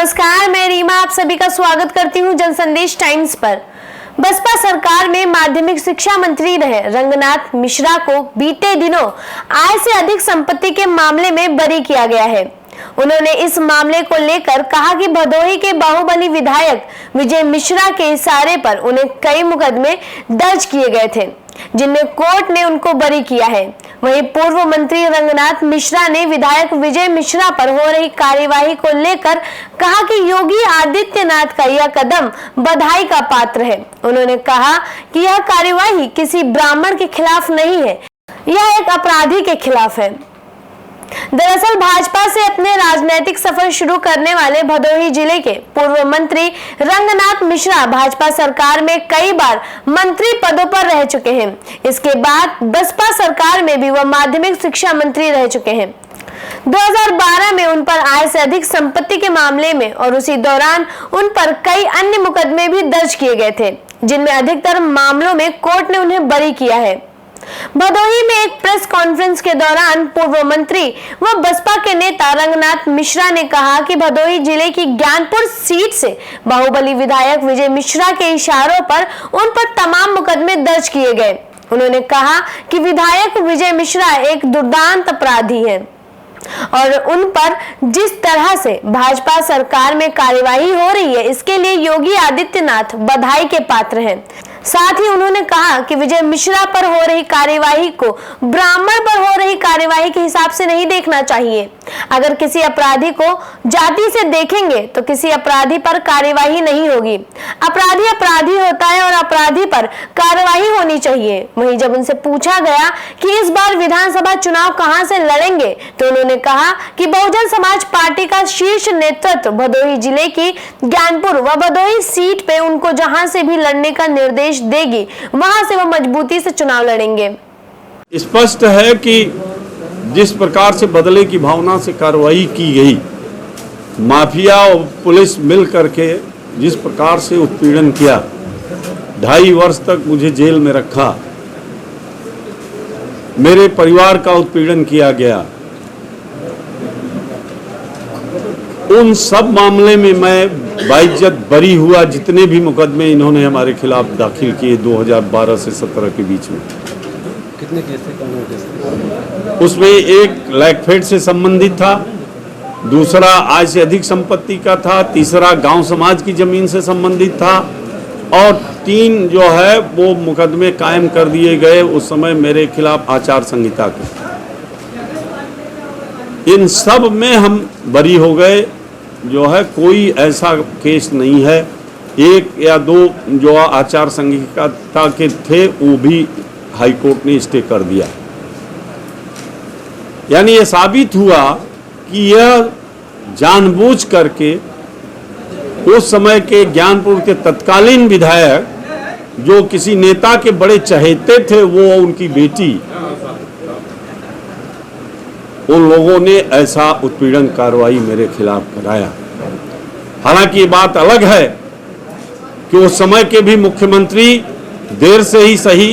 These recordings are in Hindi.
नमस्कार, मैं रीमा आप सभी का स्वागत करती हूं जनसंदेश टाइम्स पर। बसपा सरकार में माध्यमिक शिक्षा मंत्री रहे रंगनाथ मिश्रा को बीते दिनों आय से अधिक संपत्ति के मामले में बरी किया गया है। उन्होंने इस मामले को लेकर कहा कि भदोही के बाहुबली विधायक विजय मिश्रा के इशारे पर उन्हें कई मुकदमे दर्ज किए गए थे, जिनमें कोर्ट ने उनको बरी किया है। वहीं पूर्व मंत्री रंगनाथ मिश्रा ने विधायक विजय मिश्रा पर हो रही कार्यवाही को लेकर कहा कि योगी आदित्यनाथ का यह कदम बधाई का पात्र है। उन्होंने कहा कि यह कार्यवाही किसी ब्राह्मण के खिलाफ नहीं है, यह एक अपराधी के खिलाफ है। दरअसल भाजपा से अपने राजनीतिक सफर शुरू करने वाले भदोही जिले के पूर्व मंत्री रंगनाथ मिश्रा भाजपा सरकार में कई बार मंत्री पदों पर रह चुके हैं। इसके बाद बसपा सरकार में भी वह माध्यमिक शिक्षा मंत्री रह चुके हैं। 2012 में उन पर आय से अधिक संपत्ति के मामले में और उसी दौरान उन पर कई अन्य मुकदमे भी दर्ज किए गए थे, जिनमें अधिकतर मामलों में कोर्ट ने उन्हें बरी किया है। भदोही में एक प्रेस कॉन्फ्रेंस के दौरान पूर्व मंत्री व बसपा के नेता रंगनाथ मिश्रा ने कहा कि भदोही जिले की ज्ञानपुर सीट से बाहुबली विधायक विजय मिश्रा के इशारों पर उन पर तमाम मुकदमे दर्ज किए गए। उन्होंने कहा कि विधायक विजय मिश्रा एक दुर्दांत अपराधी हैं और उन पर जिस तरह से भाजपा सरकार में कार्यवाही हो रही है, इसके लिए योगी आदित्यनाथ बधाई के पात्र हैं। साथ ही उन्होंने कहा कि विजय मिश्रा पर हो रही कार्यवाही को ब्राह्मण पर हो रही कार्यवाही के हिसाब से नहीं देखना चाहिए। अगर किसी अपराधी को जाति से देखेंगे तो किसी अपराधी पर कार्यवाही नहीं होगी। अपराधी अपराधी होता है और अपराधी पर कार्यवाही होनी चाहिए। वहीं जब उनसे पूछा गया कि इस बार विधानसभा चुनाव कहां से लड़ेंगे, तो उन्होंने कहा कि बहुजन समाज पार्टी का शीर्ष नेतृत्व भदोही जिले की ज्ञानपुर व भदोही सीट पे उनको जहां से भी लड़ने का निर्देश देगी, वहां से वो मजबूती से चुनाव लड़ेंगे। स्पष्ट है कि जिस प्रकार से बदले की भावना से कार्रवाई की गई, माफिया और पुलिस मिल करके जिस प्रकार से उत्पीड़न किया, 2.5 वर्ष तक मुझे जेल में रखा, मेरे परिवार का उत्पीड़न किया गया, उन सब मामले में मैं बाइज्जत बरी हुआ। जितने भी मुकदमे इन्होंने हमारे खिलाफ दाखिल किए 2012 से 17 के बीच में, कितने केस थे? उसमें एक लैंडफेड से संबंधित था, दूसरा आय से अधिक संपत्ति का था, तीसरा गांव समाज की जमीन से संबंधित था और 3 जो है वो मुकदमे कायम कर दिए गए उस समय मेरे खिलाफ आचार संहिता के। इन सब में हम बरी हो गए। जो है कोई ऐसा केस नहीं है। 1 या 2 जो आचार संहिता के थे वो भी हाई कोर्ट ने स्टे कर दिया। यानी ये साबित हुआ कि यह जानबूझ करके उस समय के ज्ञानपुर के तत्कालीन विधायक जो किसी नेता के बड़े चहेते थे, वो उनकी बेटी, उन लोगों ने ऐसा उत्पीड़न कार्रवाई मेरे खिलाफ कराया। हालांकि ये बात अलग है कि उस समय के भी मुख्यमंत्री देर से ही सही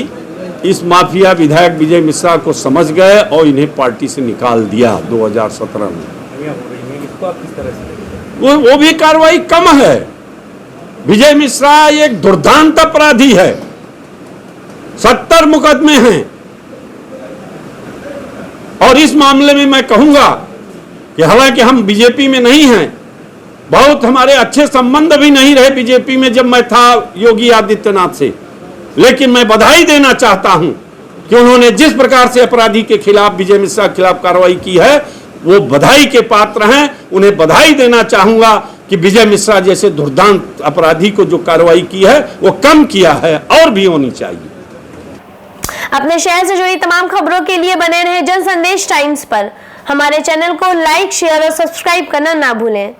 इस माफिया विधायक विजय मिश्रा को समझ गए और इन्हें पार्टी से निकाल दिया 2017 में। वो भी कार्रवाई कम है। विजय मिश्रा एक दुर्दांत अपराधी है। 70 मुकदमे हैं और इस मामले में मैं कहूंगा कि हालांकि हम बीजेपी में नहीं हैं, बहुत हमारे अच्छे संबंध भी नहीं रहे बीजेपी में जब मैं था योगी आदित्यनाथ से, लेकिन मैं बधाई देना चाहता हूं कि उन्होंने जिस प्रकार से अपराधी के खिलाफ, विजय मिश्रा के खिलाफ कार्रवाई की है, वो बधाई के पात्र हैं। उन्हें बधाई देना चाहूंगा कि विजय मिश्रा जैसे दुर्दांत अपराधी को जो कार्रवाई की है वो कम किया है और भी होनी चाहिए। अपने शहर से जुड़ी तमाम खबरों के लिए बने रहे जनसंदेश टाइम्स पर। हमारे चैनल को लाइक, शेयर और सब्सक्राइब करना ना भूलें।